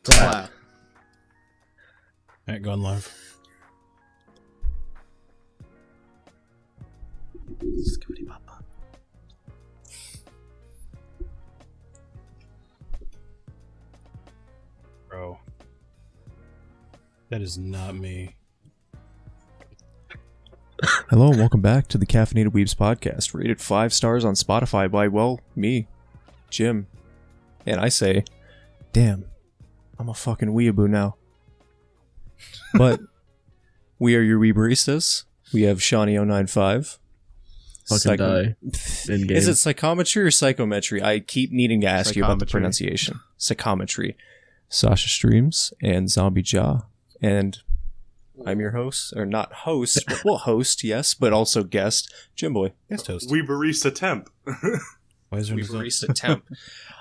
Clap. Alright, going live. Bro. That is not me. Hello and welcome back to the Caffeinated Weebs Podcast, rated 5 stars on Spotify by, well, me, Jim. And I say, damn, I'm a fucking weeaboo now. But we are your wee baristas. We have Shawnee095. Fucking die. Is it psychometry or psychometry? I keep needing to ask you about the pronunciation. Psychometry. Sasha Streams and Zombie Jaw. And I'm your host, or not host, well, host, yes, but also guest, Jimboy. Guest host. We barista temp. Why is there We barista temp.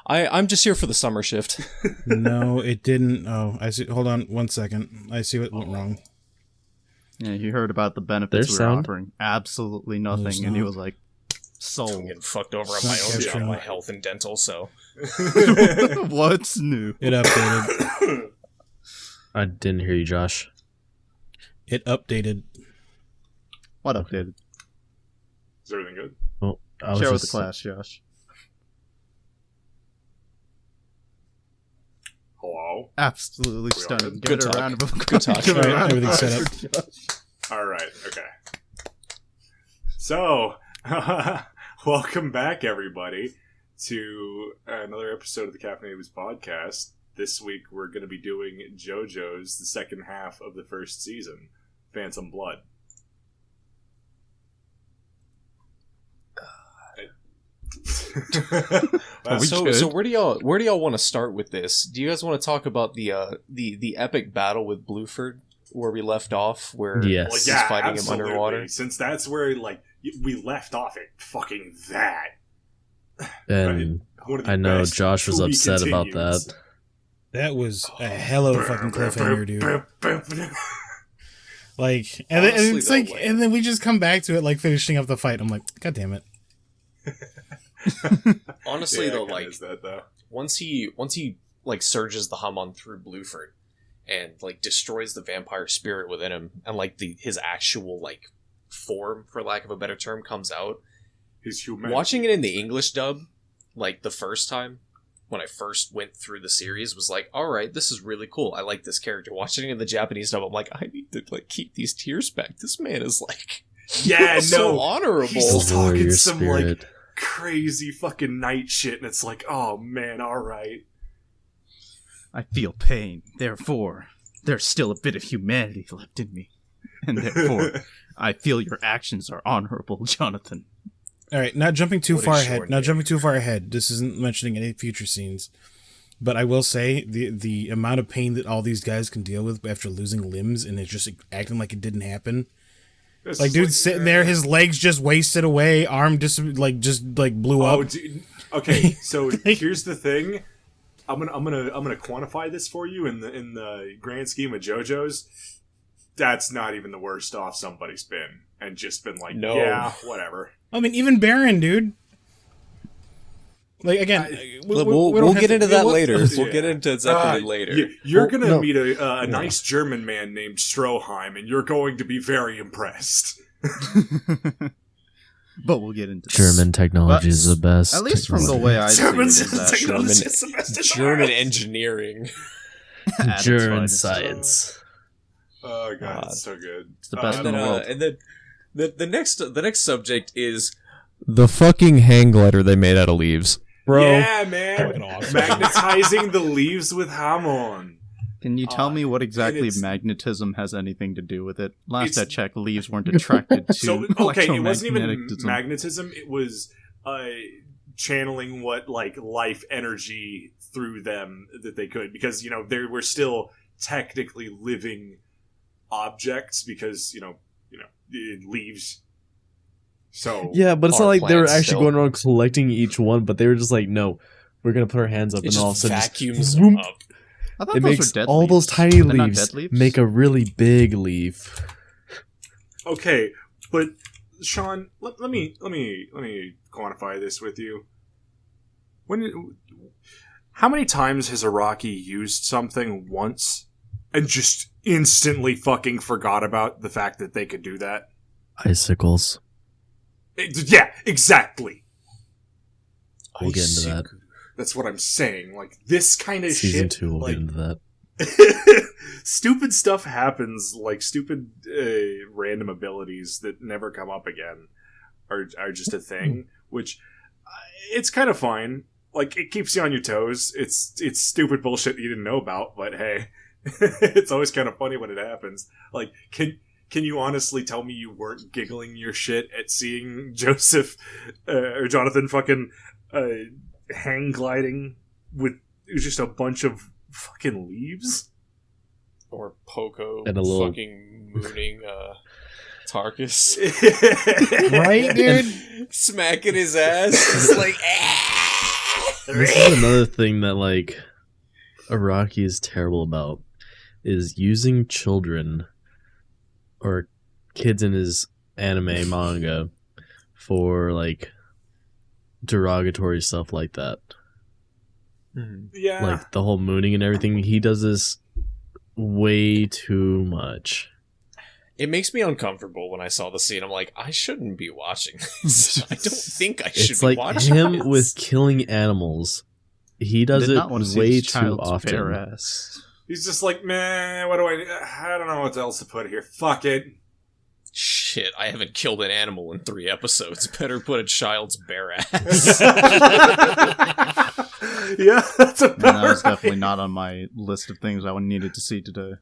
I'm just here for the summer shift. No, it didn't. Oh, I see. Hold on 1 second. I see what went wrong. Yeah, he heard about the benefits we were offering. Absolutely nothing. And he was like, I'm sold. getting fucked over on my own job, my health and dental, so. What's new? It updated. I didn't hear you, Josh. It updated. What updated? Is everything good? Well, Share with the class, Josh. Hello? Absolutely stunning. Good Give it a talk. round of applause. Good talk. Give it a Alright, round of everything's applause set for Josh. Alright, okay. So, welcome back, everybody, to another episode of the Caffeinated Weebs Podcast. This week, we're going to be doing JoJo's, the second half of the first season, Phantom Blood. So where do y'all want to start with this? Do you guys want to talk about the epic battle with Blueford where we left off, where Yes. Well, he's yeah, fighting absolutely. him underwater? Since that's where we left off at fucking that. And One of the I know best Josh was to be upset about continues. that. That was a hell of a fucking cliffhanger, dude. Like, and then Honestly, it's though, like, like- and then we just come back to it, like finishing up the fight. I'm like, God damn it. Honestly, Yeah, though, it kinda like is that, though. once he like surges the hum on through Blueford and like destroys the vampire spirit within him, and like his actual like form, for lack of a better term, comes out. His humanity. Watching it in the English dub, like the first time when I first went through the series, was like, all right, this is really cool. I like this character. Watching it in the Japanese dub, I'm like, I need to like keep these tears back. This man is like, Yeah, so no. honorable. He's The warrior talking some spirit. like crazy fucking night shit, and it's like, oh man, all right. I feel pain. Therefore, there's still a bit of humanity left in me. And therefore, I feel your actions are honorable, Jonathan. All right, not jumping too What a far short ahead. Not name. jumping too far ahead. This isn't mentioning any future scenes, but I will say the amount of pain that all these guys can deal with after losing limbs and it's just acting like it didn't happen. This Like, is dude, sitting there, his legs just wasted away, arm just blew Oh, up. dude. Okay, so here's the thing. I'm gonna quantify this for you in the grand scheme of JoJo's. That's not even the worst off somebody's been, and just been like, No. yeah, whatever. I mean, even Baron, dude. Like again, we don't We'll have get to- into that we'll- later. Yeah. We'll get into Zeppelin later. You're gonna no. meet a nice German man named Stroheim, and you're going to be very impressed. But we'll get into this. German technology is the best. At least from the way I see it, German is that technology is the best in the German world. engineering. at its German finest. science. Oh god, it's so good. It's the best And in then, the world. and then the next subject is the fucking hang glider they made out of leaves, bro. Yeah, man. Fucking awesome. Magnetizing the leaves with Hamon. Can you tell me what exactly it's- magnetism has anything to do with it? Last It's- I checked, leaves weren't attracted to So okay, it wasn't even electromagnetism. magnetism. It was channeling what like life energy through them that they could, because they were still technically living objects, because leaves. So Yeah, but it's Power not like they were plants actually still. going around collecting each one, but they were just like, no, we're going to put our hands up It and all of a just sudden vacuums just, them whoop, up. I thought it those makes were dead all leaves. those tiny They're not leaves dead leaves? make a really big leaf. okay, but Sean, let me quantify this with you. How many times has Araki used something once and just instantly fucking forgot about the fact that they could do that? Icicles. Yeah, exactly. We'll get into that. That's what I'm saying. Like, this kind of shit. Season 2, we'll like, get into that. stupid stuff happens, like stupid random abilities that never come up again are just a thing, which it's kind of fine. Like, it keeps you on your toes. It's stupid bullshit that you didn't know about, but hey, it's always kind of funny when it happens. Like, can you honestly tell me you weren't giggling your shit at seeing Jonathan fucking hang gliding with just a bunch of fucking leaves? Or Poco And a little- fucking mooning Tarkus. Right, dude? Smacking his ass. Just like, This is another thing that, like, Araki is terrible about, is using children or kids in his anime manga for, like, derogatory stuff like that. Yeah. Like, the whole mooning and everything. He does this way too much. It makes me uncomfortable when I saw the scene. I'm like, I shouldn't be watching this. I don't think I should It's be like watching him this. with killing animals. He does Did it not want to see way this too child's bare often. ass. He's just like, man, what do I don't know what else to put here. Fuck it. Shit, I haven't killed an animal in 3 episodes. Better put a child's bare ass. Yeah, that's And about that was right. definitely not on my list of things I needed to see today.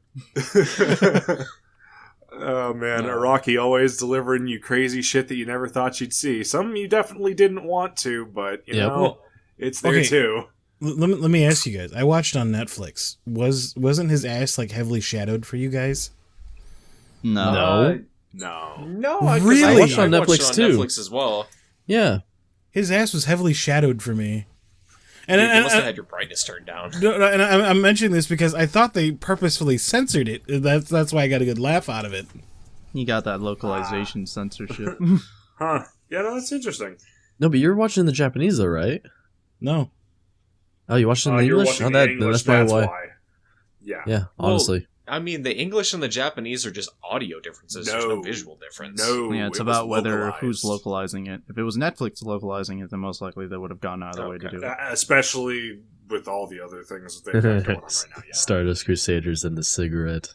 Oh man, Araki always delivering you crazy shit that you never thought you'd see. Some you definitely didn't want to, but you Yep. know, Well, it's there okay. too. Let me ask you guys. I watched on Netflix. Wasn't his ass like heavily shadowed for you guys? No. No. No. No, Really? I watched it on Netflix, it on too. Netflix as well. Yeah. His ass was heavily shadowed for me. And, You and, must have and, had your brightness turned down. and I'm mentioning this because I thought they purposefully censored it. That's why I got a good laugh out of it. You got that localization censorship. Huh. Yeah, no, that's interesting. No, but you're watching the Japanese though, right? No. Oh, you watched it in You're English? watching Oh, the that, English, that's probably that's why. Yeah. Yeah, Well, honestly. I mean, the English and the Japanese are just audio differences. There's no No. visual difference. No. Yeah, it's it about was whether who's localized. localizing it. If it was Netflix localizing it, then most likely they would have gone out of their way to Okay. do it. Especially with all the other things that they've got going on right Stardust Crusaders and the cigarette.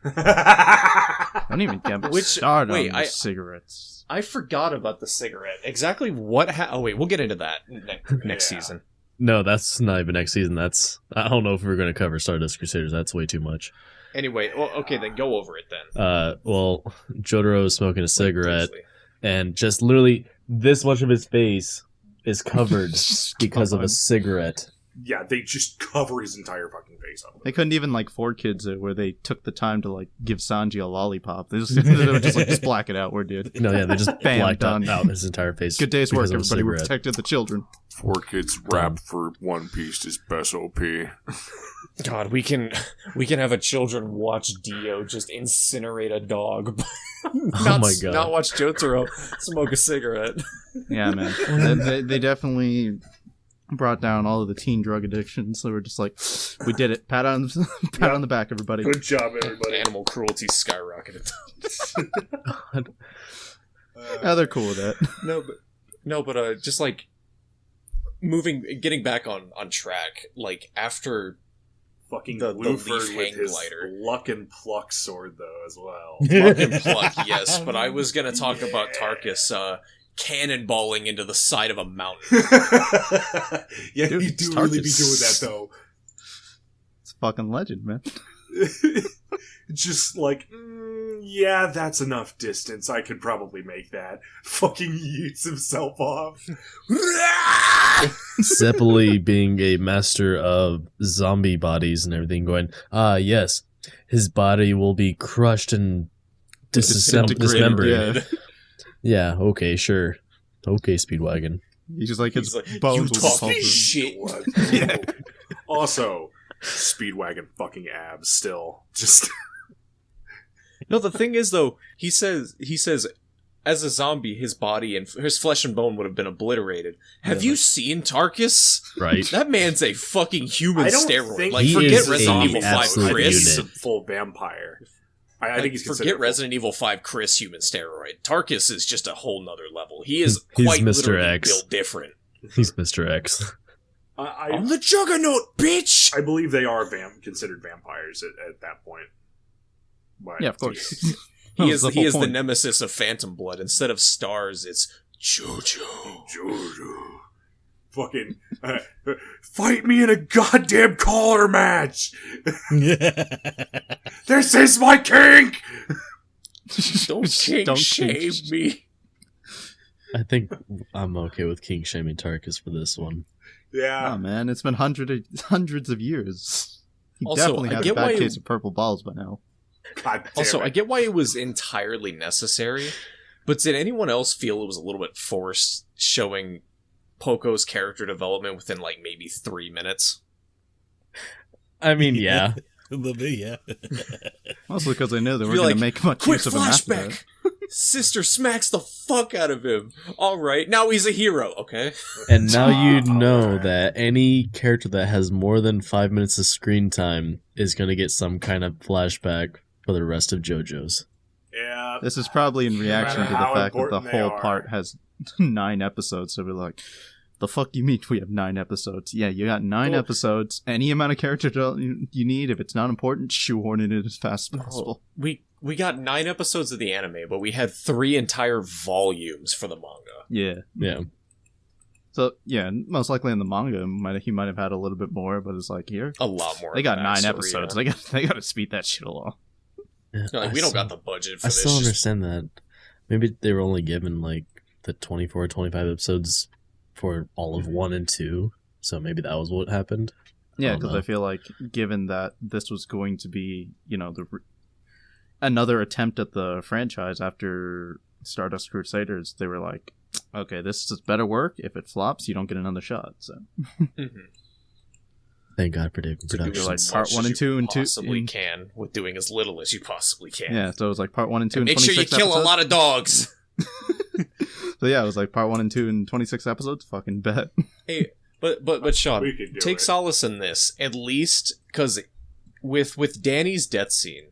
now. I don't even get Which- started wait, on the cigarettes. I forgot about the cigarette. Exactly what oh, wait, we'll get into that next Yeah. season. No, that's not even next season. That's I don't know if we're going to cover Stardust Crusaders. That's way too much. Anyway, well, okay, then go over it then. Well, Jotaro is smoking a cigarette, Briefly. and just literally this much of his face is covered because of Come a on. cigarette. Yeah, they just cover his entire fucking face up. They couldn't even like 4Kids it where they took the time to like give Sanji a lollipop. They would just like just black it out. We're dude. No, yeah, they just Bam, blacked done. out his entire face. Good day's work, because of a everybody. We cigarette. protected the children. 4Kids rap for One Piece is best OP. God, we can have a children watch Dio just incinerate a dog. Oh my God. Not watch Jotaro smoke a cigarette. Yeah, man. they definitely brought down all of the teen drug addictions. They were just like, we did it. Pat on the back, everybody. Good job, everybody. Animal cruelty skyrocketed. Yeah, they're cool with that. But just like getting back on track, like after Fucking the Luffy leaf with hang his glider. luck and pluck sword, though, as well. Pluck and Pluck, yes, but I was gonna talk about Tarkus cannonballing into the side of a mountain. Yeah, Dude, you it's do really be Tarkus. doing that, though. It's a fucking legend, man. Just like, yeah, that's enough distance. I could probably make that. Fucking yeets himself off. Zeppeli being a master of zombie bodies and everything, going, yes, his body will be crushed and dismembered. Yeah. Yeah, okay, sure. Okay, Speedwagon. He's just like, his He's like, bones "You will talk pulp this shit." Yeah. Also, Speedwagon fucking abs still. Just No, the thing is though, he says as a zombie, his body and his flesh and bone would have been obliterated. Have you seen Tarkus? Right. That man's a fucking human I don't steroid. think Like, he forget is Resident a Evil 5 absolute Chris. unit. He's a full vampire. I think he's Forget considered Resident Evil 5 Chris human steroid. Tarkus is just a whole nother level. He is He's quite Mr. literally X. built different. He's Mr. X. I'm the Juggernaut, bitch! I believe they are considered vampires at that point. But, Yeah, of course. He That is was the whole the point. nemesis of Phantom Blood. Instead of stars, it's JoJo. JoJo. Fucking fight me in a goddamn collar match. This is my kink. Don't Don't shame kink. me. I think I'm okay with king shaming Tarkus for this one. Yeah. Oh man, it's been hundreds of years. He Also, definitely I has get a bad why- case of purple balls by now. God damn Also, it. I get why it was entirely necessary, but did anyone else feel it was a little bit forced showing Poco's character development within like maybe 3 minutes? I mean, yeah. A little bit, yeah. Mostly because I knew they Be were going like, to make much Quick use of him after that. flashback! Sister smacks the fuck out of him. Alright, now he's a hero, okay? And now you know Alright. that any character that has more than 5 minutes of screen time is going to get some kind of flashback for the rest of JoJo's. Yeah. This is probably in reaction to matter the how fact that the important they whole are. part has 9 episodes, so we're like, the fuck you mean we have 9 episodes? Yeah, you got 9 Well- episodes. Any amount of character you need, if it's not important, shoehorn it in as fast as possible. We got 9 episodes of the anime, but we had 3 entire volumes for the manga. Yeah. Yeah. So, yeah, most likely in the manga, he might have had a little bit more, but it's like, here, A lot more. they got 9 backstory, episodes. yeah. They got to speed that shit along. Yeah, No, like, I we don't still- got the budget for I this. still Just- understand that. Maybe they were only given like the 24, 25 episodes for all of 1 and 2. So maybe that was what happened. Yeah, Oh, because no. I feel like, given that this was going to be, another attempt at the franchise after Stardust Crusaders, they were like, okay, this is better work. If it flops, you don't get another shot. So Mhm. Thank God for David To do Productions. like as part much 1 as and 2 and 2 possibly can with doing as little as you possibly can. yeah, so it was like part 1 and 2 And and make sure 26 you kill episodes. a lot of dogs. So yeah, it was like part 1 and 2 and 26 episodes. Fucking bet. Hey, but Sean, We could do take it. solace in this, at least because with Danny's death scene,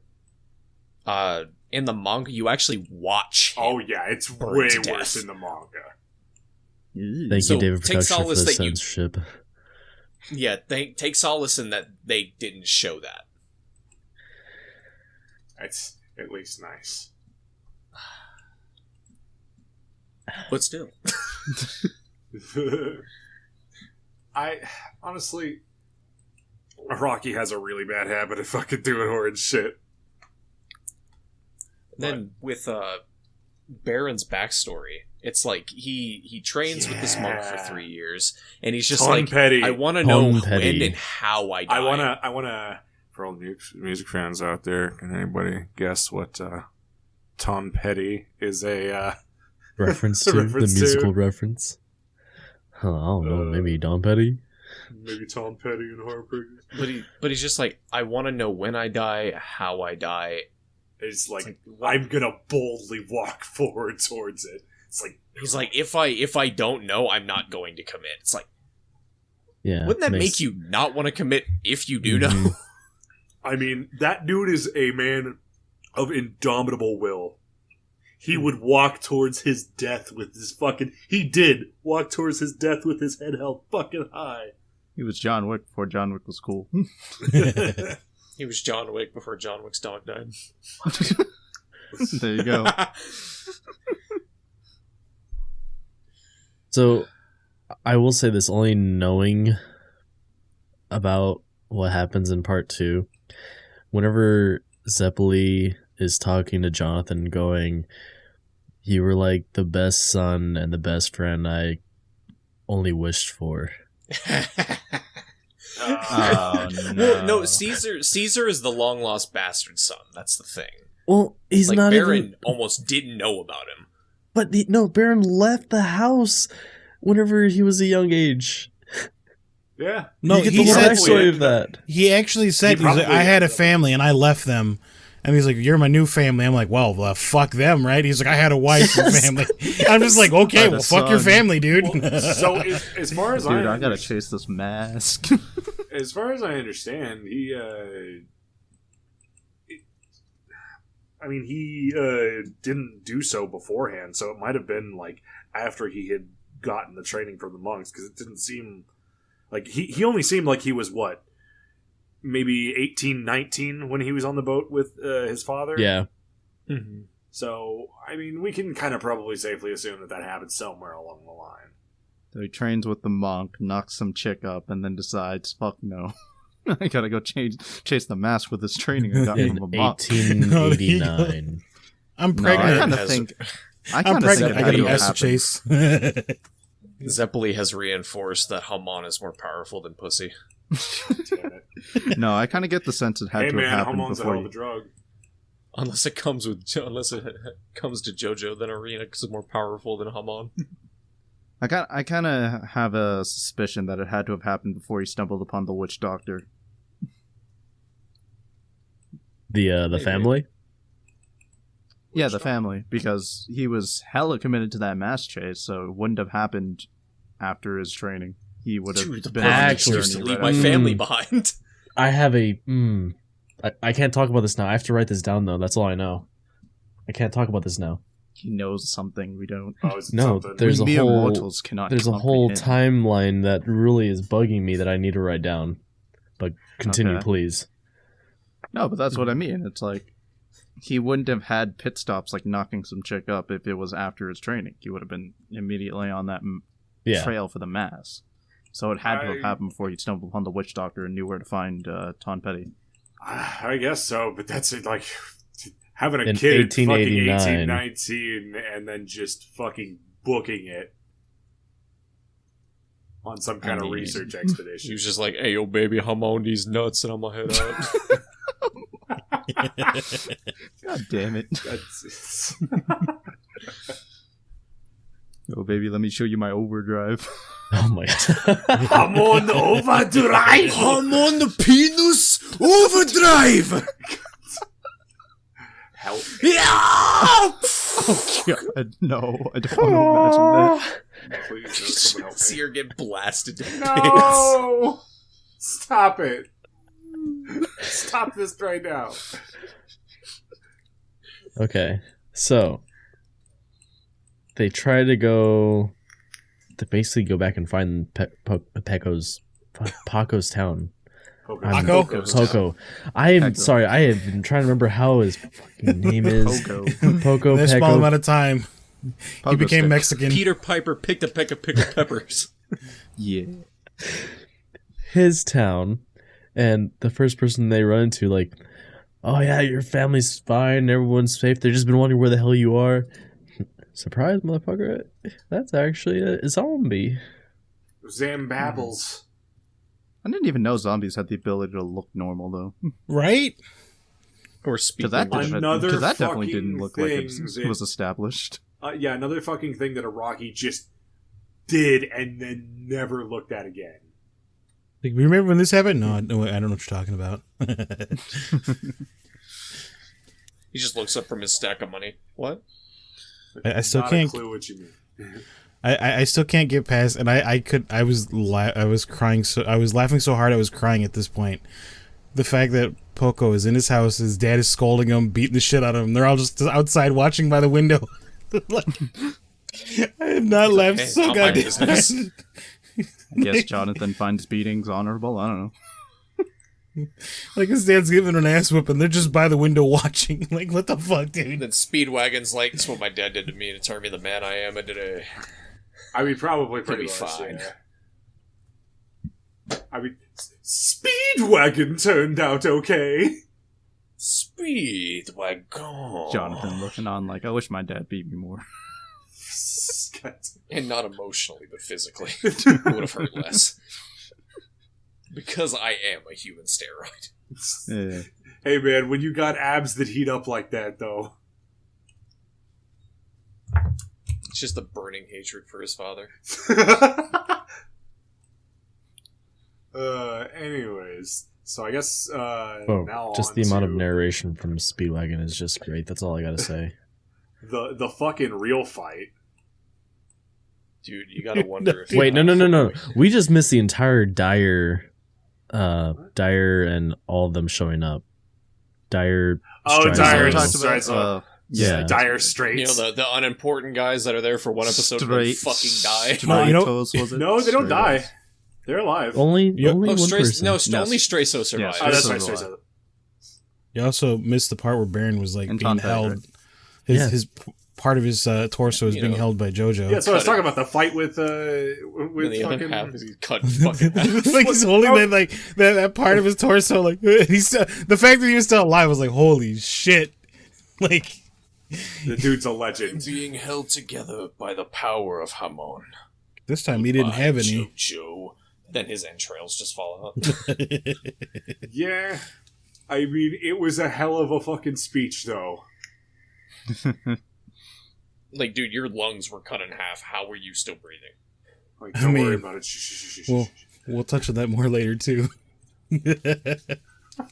in the manga you actually watch him. Oh yeah, it's Burned way to worse death. in the manga. Thank So, you, David take Productions, for solace the that you- censorship. Yeah, take solace in that they didn't show that. That's at least nice. But still, I honestly, Rocky has a really bad habit of fucking doing horrid shit. then with Baron's backstory, it's like he trains with this monk for Yeah. 3 years, and he's just Tom like, Petty. I want to know Tom Petty. when and how I die. I wanna. For all the music fans out there, can anybody guess what Tom Petty is a? Reference to Reference the to- musical reference. Huh, I don't know. Maybe Don Petty. Maybe Tom Petty and Heartbreakers. But he's just like, I want to know when I die, how I die. It's like, what- I'm gonna boldly walk forward towards it. It's like He's like, if I don't know, I'm not going to commit. It's like, Yeah. wouldn't that makes- make you not want to commit if you do know? Mhm. I mean, that dude is a man of indomitable will. He would walk towards his death with his fucking. He did walk towards his death with his head held fucking high. He was John Wick before John Wick was cool. He was John Wick before John Wick's dog died. There you go. So, I will say this, only knowing about what happens in part 2, whenever Zeppeli is talking to Jonathan going, you were like the best son and the best friend I only wished for. Oh, Well, no, Caesar is the long lost bastard son. That's the thing. Well, he's Like not Baron even... almost didn't know about him. But no, Baron left the house whenever he was a young age. Yeah. No, you get he the said backstory of that. He actually said, He he's like, probably I had a did. family and I left them And he's like, "You're my new family." I'm like, "Well, fuck them, right?" He's like, "I had a wife and family." I'm just like, "Okay, well, fuck your family, dude." So as far as Dude, I gotta chase this mask. As far as I understand, he didn't do so beforehand, so it might have been like after he had gotten the training from the monks, because it didn't seem like he only seemed like he was what, maybe 18, 19 when he was on the boat with his father. Yeah. Mm-hmm. So I mean, we can kind of probably safely assume that happened somewhere along the line. So he trains with the monk, knocks some chick up, and then decides, fuck no. I gotta go chase the mask with this training I got In from a monk. 1889. I'm No, I pregnant. kind of think... I'm pregnant. I got a a mask to chase. Zeppeli has reinforced that Hamon is more powerful than pussy. Damn it. No, I kind of get the sense it had Hey to man, have happened Hamon's a before hell of a you... drug. Unless it comes to JoJo, then Arena is more powerful than Hamon. I kind of have a suspicion that it had to have happened before he stumbled upon the witch doctor. The family? Yeah, the family, because he was hella committed to that mask chase, so it wouldn't have happened after his training. He would have Dude, the been on his actually used to journey leave right my after. family behind. I have a... I can't talk about this now. I have to write this down, though. That's all I know. I can't talk about this now. He knows something we don't. Oh, is it No, something? there's We a whole... mortals cannot There's a whole comprehend. timeline that really is bugging me that I need to write down. But continue, Okay. please. No, but that's what I mean. It's like, he wouldn't have had pit stops like knocking some chick up if it was after his training. He would have been immediately on that Yeah. trail for the mass. So it had to have happened before he stumbled upon the witch doctor and knew where to find Ton Petty. I guess so, but that's it, like having a In kid at fucking 1889. 18, 19, and then just fucking booking it on some kind of research He expedition. was just like, "Hey, yo, baby, Hamon these nuts, and I'm gonna head out." God damn it. That's Oh, baby, let me show you my overdrive. Oh my god. I'm on the overdrive. I'm on the penis overdrive. Help! Yeah. Oh, God, no. I don't want to imagine Please, no, someone help See me. her get blasted to bits. No! Stop it! Stop this right now. Okay, so they try to go to basically go back and find Paco's town. Paco? Poco. I am Paco. sorry. I have been trying to remember how his fucking name is. Poco. Poco. In a small Paco. amount of time, he Pogo became stick. Mexican. Peter Piper picked a peck of pickled peppers. Yeah. His town, and the first person they run into, like, "Oh yeah, your family's fine, everyone's safe. They've just been wondering where the hell you are." Surprise, motherfucker! That's actually a zombie. Zambabbles. I didn't even know zombies had the ability to look normal, though. Right? Or speak. Because Another that definitely fucking didn't look like it thing was, that- was established. Yeah, another fucking thing that Iraqi just did and then never looked at again. Like, remember when this happened? No, I don't know what you're talking about. He just looks up from his stack of money. What? I still Not can't. a clue what you mean. I still can't get past, and I was crying, so I was laughing so hard I was crying at this point. The fact that Poco is in his house, his dad is scolding him, beating the shit out of him. They're all just outside watching by the window. Like, I have not laughed Hey, so not my goddamn business. hard. I guess Jonathan finds beatings honorable. I don't know. Like, his dad's giving an ass whipping. They're just by the window watching. Like, what the fuck, dude? Then Speedwagon's like, "That's what my dad did to me to turn me the man I am today." I mean, probably pretty Pretty much, fine. yeah. I mean, Speedwagon turned out okay. Speedwagon. Jonathan looking on like, I wish my dad beat me more. And not emotionally, but physically. It would have hurt less. Because I am a human steroid. Yeah. Hey man, when you got abs that heat up like that, though. It's just a burning hatred for his father. Anyways, so I guess Oh, now just on the amount of to narration from Speedwagon is just great. That's all I gotta say. the fucking real fight. Dude, you gotta wonder if... Wait, no. We just missed the entire Dyer and all of them showing up. Dyer. Oh, Strizo. Dyer Talked Strizo. about, Yeah. Dire Straits. You know, the unimportant guys that are there for one episode and then fucking die. No, you know- Toes, was it? No, they don't Straight die. They're alive. Only Yep. one person. Only Straiso survived. Yes. Oh, that's right. Straits Straits. You also missed the part where Baron was like And being Tom Petty, held. right? His part of his torso is You being know. held by JoJo. Yeah, so I was Cut talking about the fight with And the other fucking. half is cut fucking half. like he's holding that like that part of his torso, like he's still, the fact that he was still alive was like holy shit, like The dude's a legend. Being held together by the power of Hamon. this time he didn't By have any. JoJo. Then his entrails just fall out. Yeah, I mean, it was a hell of a fucking speech, though. Like, dude, your lungs were cut in half. How were you still breathing? Like, I don't mean, worry about it. Shh, shh, shh, shh, Well, shh. we'll touch on that more later too.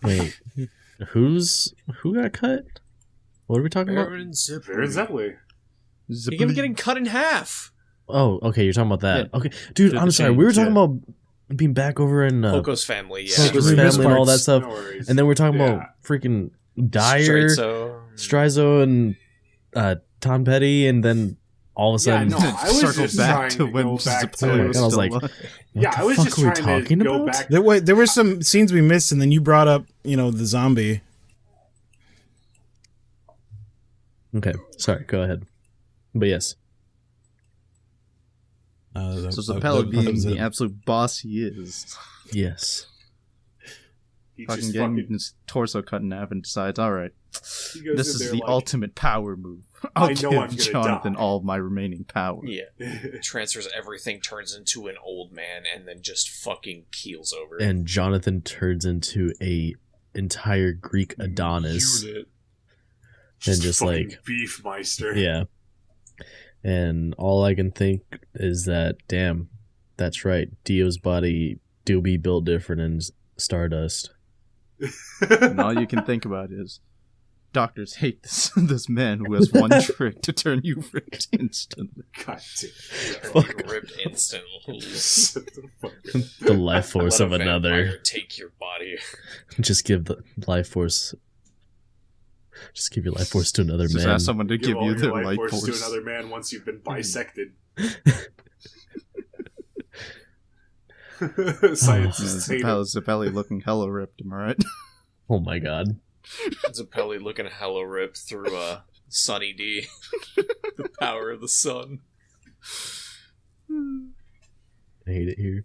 Wait, who got cut? What are we talking about? Baron Baron Zeppeli. He kept getting cut in half. Oh, okay, you're talking about that. Yeah. Okay, dude, The I'm sorry. We were talking change, about being back over in Poco's family, yeah. Poco's We missed family and all that parts. stuff, No worries. and then we're talking Yeah. about freaking Dyer, Straizo. Strizo, and Tom Petty, and then all of a Yeah, sudden, no, I was circle just back trying to to when go back Zeppeli to- was I was still like, alive. what Yeah, the I was fuck just are we trying to talking go about? back. There were some scenes we missed, and then you brought up, the zombie. Okay, sorry, go ahead. But yes, So Zeppeli being the absolute boss he is, yes. He fucking just getting fucking. his torso cut in half and decides, all right, He goes this in is there the like, ultimate power move. I'll I know I'm give gonna Jonathan die. all of my remaining power. Yeah. Transfers everything, turns into an old man, and then just fucking keels over. And Jonathan turns into a entire Greek Adonis, Unit. and just fucking like Beefmeister. yeah. And all I can think is that, damn, that's right. Dio's body do be built different in Stardust. And all you can think about is, doctors hate this man who has one trick to turn you ripped instantly. God damn. Fuck. Ripped instantly. Shut the fuck up. The life force Let of a another. vampire take your body. Just give the life force. Just give your life force to another Just man. ask someone to give all you your their life life force force. to another man once you've been bisected. Scientists hate it. Zeppeli looking hella ripped, am I right? Oh my god. Zeppeli looking hella ripped through Sunny D. The power of the sun. I hate it here.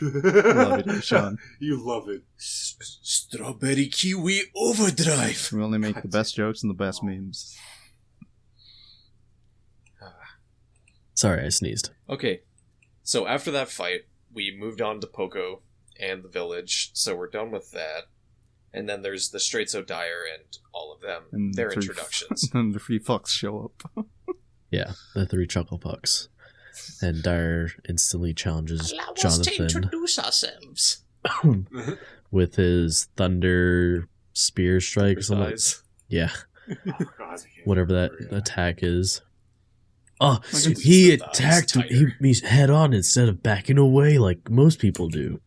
Love it, Sean. You love it. Strawberry kiwi overdrive. We only make the best jokes and the best memes. Sorry, I sneezed. Okay, so after that fight, we moved on to Poco and the village, so we're done with that. And then there's the Straizo Dyer and all of them, And their three- introductions. And the free fucks show up. Yeah, the three chuckle pucks. And Dyer instantly challenges Jonathan introduce ourselves. with his thunder spear strike. Something. Size. Yeah, Oh, God, I can't whatever that remember, yeah. attack is. Oh, Squeeze he the thighs attacked tighter. me head on instead of backing away like most people do.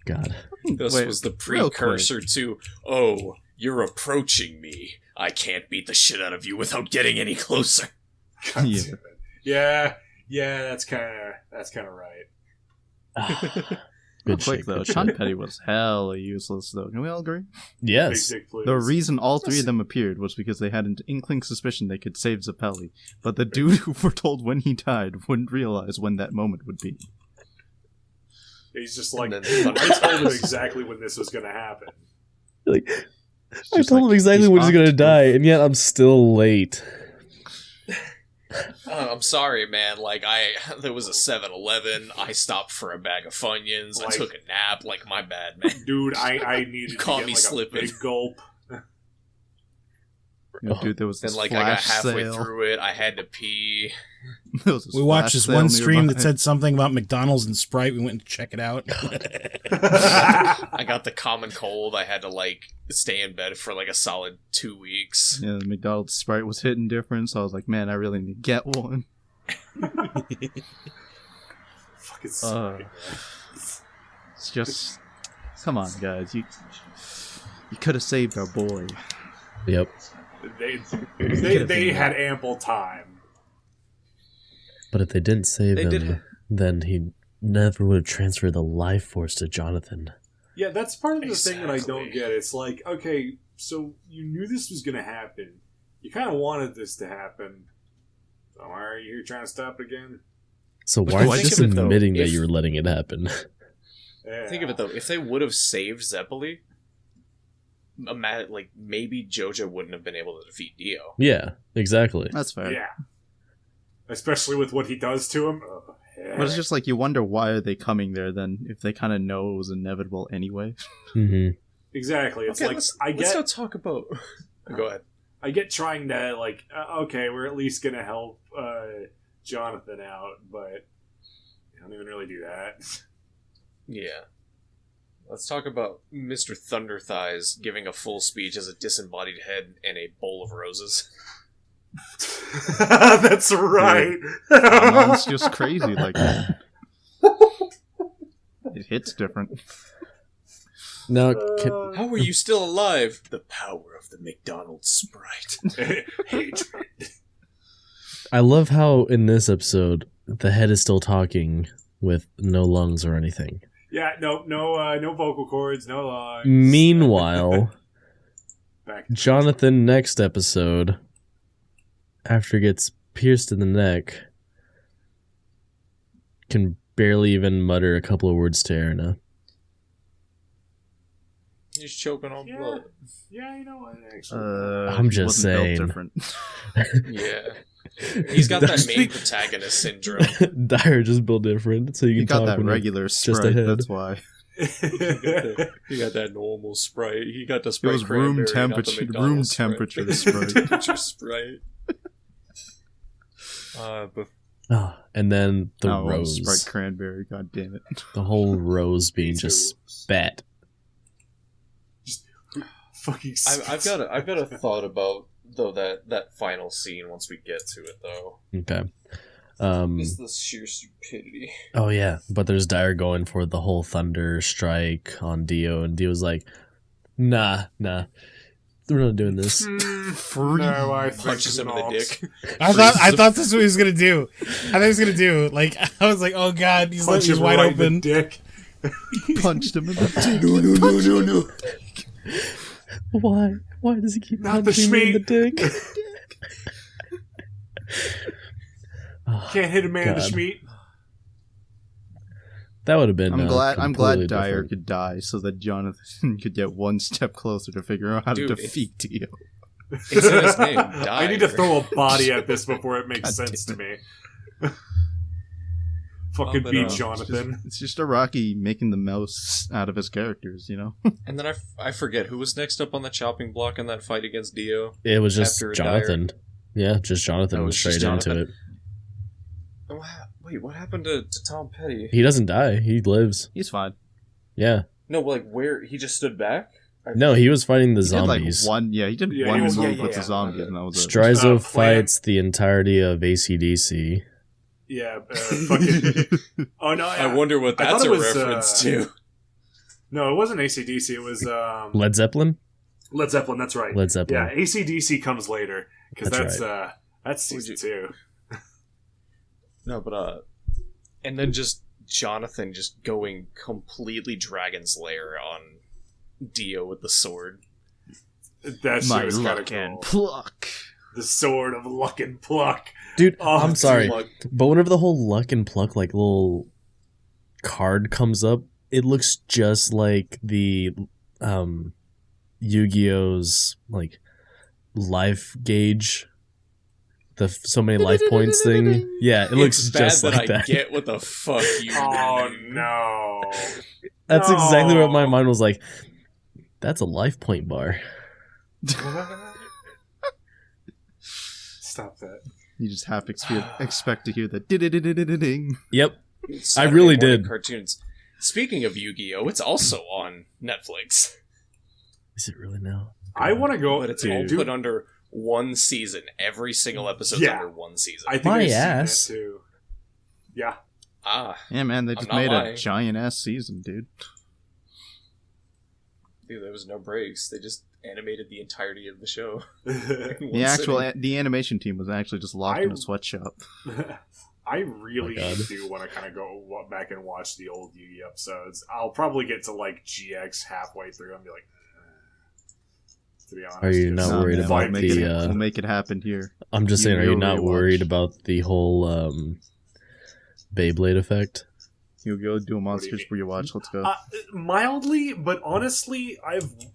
God. This Wait, was the real quick. precursor to, oh, you're approaching me. I can't beat the shit out of you without getting any closer. God Yeah. damn it. Yeah, that's kind of right. Real Good quick shit, though, good Sean shit. Petty was hella useless though. Can we all agree? Yes. Big dick, please. The reason all three of them appeared was because they had an inkling suspicion they could save Zeppeli, but the dude who foretold when he died wouldn't realize when that moment would be. He's just like, And then I told him exactly when this was going to happen. Like, I just told like, him exactly he's when he's gonna off. die, and yet I'm still late. I'm sorry, man. Like, there was a 7-Eleven. I stopped for a bag of Funyuns. I Like- took a nap. Like, my bad, man. Dude, I needed to Caught get me like slipping. a big gulp. Dude, there was Then this like I got flash halfway sale. through it, I had to pee. There was this We watched flash this sale one stream nearby. that said something about McDonald's and Sprite. We went to check it out. I got the common cold. I had to like stay in bed for like a solid 2 weeks. Yeah, the McDonald's Sprite was hitting different, so I was like, man, I really need to get one. Fucking Sprite. It's just, come on, guys, you could have saved our boy. Yep. They had ample time. But if they didn't save They him, did. then he never would have transferred the life force to Jonathan. Yeah, that's part of the thing that I Exactly. don't get. It's like, okay, so you knew this was going to happen. You kind of wanted this to happen. So why are you here trying to stop it again? So But why aren't you think just of it, though, admitting that if- you were letting it happen? Yeah. Think of it though, if they would have saved Zeppeli, like maybe JoJo wouldn't have been able to defeat Dio. Yeah, exactly. That's fair. Yeah. Especially with what he does to him. Oh, yeah. But it's just like, you wonder why are they coming there then, if they kind of know it was inevitable anyway. hmm Exactly. It's Okay, like, let's not talk about. Go ahead. I get trying to, like, okay, we're at least going to help Jonathan out, but I don't even really do that. Yeah. Let's talk about Mr. Thunder Thighs giving a full speech as a disembodied head and a bowl of roses. That's right. Mine's just crazy like that. It hits different. Now, How are you still alive? The power of the McDonald's Sprite. Hatred. I love how in this episode the head is still talking with no lungs or anything. Yeah, no vocal cords, no lungs. Meanwhile, Back Jonathan next episode, after he gets pierced in the neck, can barely even mutter a couple of words to Erna. He's choking on Yeah. blood. Yeah, you know what? Actually, I'm just wasn't built saying. different. Yeah. He's got that main protagonist syndrome. Dyer just built different, so you You can got talk that when regular a Sprite, head. that's why. He got that normal Sprite. He got the It Sprite was room cranberry, not the temperature, room McDonald's temperature Sprite. Sprite. Temperature Sprite. But Ah, and then the Oh, rose. Sprite cranberry, god damn it. The whole rose being Me just too. spat. fucking. I've got a thought about though that final scene once we get to it though. Okay. Is the sheer stupidity. Oh yeah, but there's Dyer going for the whole thunder strike on Dio, and Dio's like, nah, we're not doing this. No, I think Punches him in the not. dick. I thought that's what he was gonna do. I thought he was gonna do. Like I was like, oh god, he's Punch he's him wide right in open. the dick. Punched him in the dick. No. Why does he keep Not the punching me in the Schmeat. dick? Oh, Can't hit a man in the God. Schmeat. That would have been. I'm completely glad Dyer different. could die so that Jonathan could get one step closer to figure out how Dude, to defeat Dio. It's in his name. I need to Dyer. throw a body at this before it makes God sense to damn me. Fucking but, beat it's Jonathan. It's just a Rocky making the most out of his characters, you know? And then I forget who was next up on the chopping block in that fight against Dio. It was just After Jonathan. Yeah, just Jonathan Oh, was it's just straight into Jonathan. it. Oh, wait, what happened to Tom Petty? He doesn't die. He lives. He's fine. Yeah. No, like where he just stood back. No, he was fighting the He zombies. did one Yeah, one he was- move yeah, with yeah. the zombies, and that was it. Strizo Plant. fights the entirety of ACDC. Yeah, fucking. Oh no! I wonder what I thought that's it a was, reference to. No, it wasn't ACDC. It was Led Zeppelin? Led Zeppelin. That's right. Led Zeppelin. Yeah, ACDC comes later because That's that's season 2. No, but and then just Jonathan just going completely Dragon's Lair on Dio with the sword. That shit My was kind of luck and cool. pluck. The sword of luck and pluck. Dude, Oh, I'm sorry, Like, but whenever the whole luck and pluck like little card comes up, it looks just like the Yu-Gi-Oh's like life gauge, the so many life points thing. Yeah, it looks it's bad just that like I that. get what the fuck you Oh mean. no! That's No. exactly what my mind was like. That's a life point bar. Stop that. You just half expect to hear the ding. Yep. Saturday really morning did. Cartoons. Speaking of Yu-Gi-Oh, it's also on Netflix, Is it really now? I want to go, but it's all put under one season. Every single episode's Yeah. under one season. I think My I've ass. seen that too. Yeah. Yeah, man, they just not made lying. a giant ass season, dude. Dude, there was no breaks. They just animated the entirety of the show. The animation team was actually just locked in a sweatshop. I really God. do want to kind of go back and watch the old Yu-Gi episodes. I'll probably get to like GX halfway through and be like, to be honest. Are you just not worried man, about we'll make it happen here. I'm just saying, are you Yu-Gi-Oh not rewatch. worried about the whole Beyblade effect? Yu-Gi-Oh! Dual do you Monsters mean? for your watch. Let's go. Mildly, but honestly,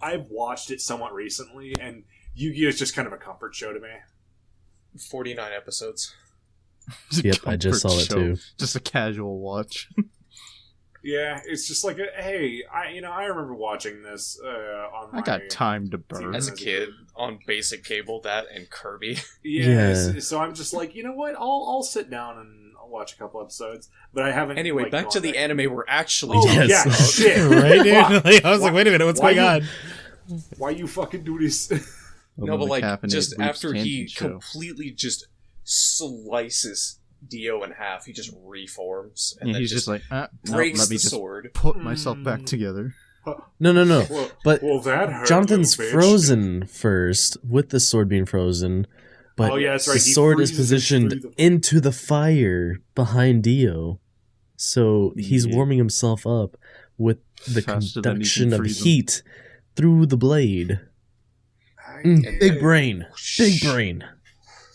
I've watched it somewhat recently, and Yu-Gi-Oh is just kind of a comfort show to me. 49 episodes. Yep, I just saw Comfort it show. too. Just a casual watch. Yeah, it's just like, hey, I remember watching this on my... I got time to burn. As a kid, on basic cable, that and Kirby. Yes, Yeah. so I'm just like, you know what? I'll sit down and I'll watch a couple episodes, but I haven't. Anyway, like, back gone to the back. anime we're actually Oh, talking yeah, about. shit. Right, dude? Fuck. Like, I was like, wait a minute, what's Why going you- on? Why you fucking do this? No, but like, Caffeinated just Weebs after he tangent show. completely just slices Dio in half, he just reforms and Yeah, then he's just like, no, breaks let me the just sword. put myself back together. No. Well, But well, that hurt. Jonathan's little bitch. frozen first, with the sword being frozen. But Oh, yeah, that's the right, he sword is freezes positioned through the- into the fire behind Dio. So he's Yeah. warming himself up with the Faster than he can conduction of freeze him. heat through the blade. Big brain. Big brain.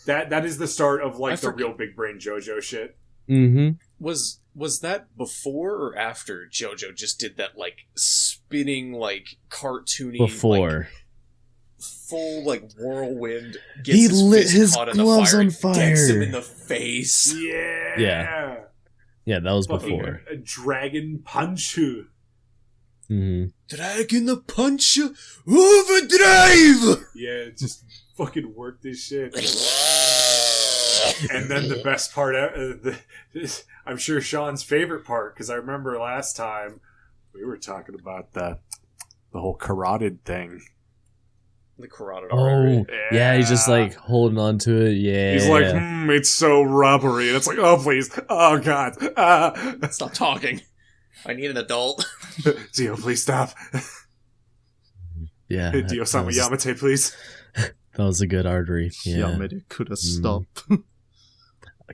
That is the start of I like the forget- real big brain JoJo shit. Mm-hmm. Was that before or after JoJo just did that like spinning like cartoony Before. like, full like whirlwind? He Gets lit fist his caught in the gloves fire, on and decks him fire. in the face. Yeah. Yeah, that was Fucking before. a dragon punch. Mm-hmm. Dragon the Punch Overdrive. Yeah, just fucking work this shit. And then the best part, I'm sure Sean's favorite part, because I remember last time we were talking about the whole carotid thing. The carotid Oh, artery. yeah, he's just like holding on to it. Yeah. He's like, it's so rubbery. And it's like, oh, please. Oh, God. Stop talking. I need an adult. Dio, please stop. yeah. Dio-sama that, was, Yamate, please. that was a good artery. Yeah. Yamada could have stopped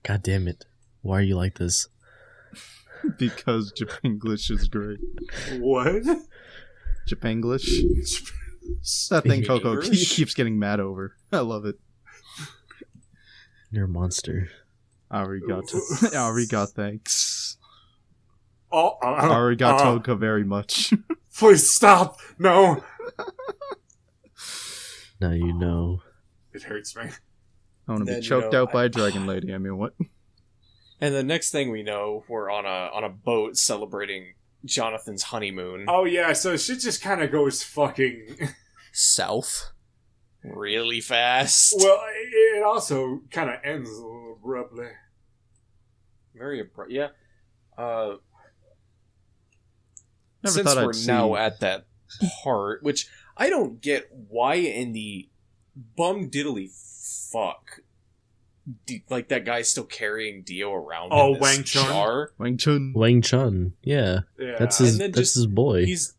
God damn it. Why are you like this? because Japanglish is great. What? Japanglish? That thing Coco English? keeps getting mad over. I love it. You're a monster. Arigato, thanks. Oh, Arigato very much. please stop. No. Now you know. It hurts me. I want to Then, be you choked know, out by a dragon lady. I mean, what? And the next thing we know, we're on a boat celebrating Jonathan's honeymoon. Oh, yeah, so shit just kind of goes fucking... South. Really fast. Well, it also kind of ends a little abruptly. Very abrupt. Yeah. Never Since thought I'd we're see- now at that part, which I don't get why in the bum diddly fuck, like that guy's still carrying Dio around. Oh, in this Wang Chun? jar. Wang Chun. Wang Chun. Yeah. Yeah. That's And his then that's just- his boy. He's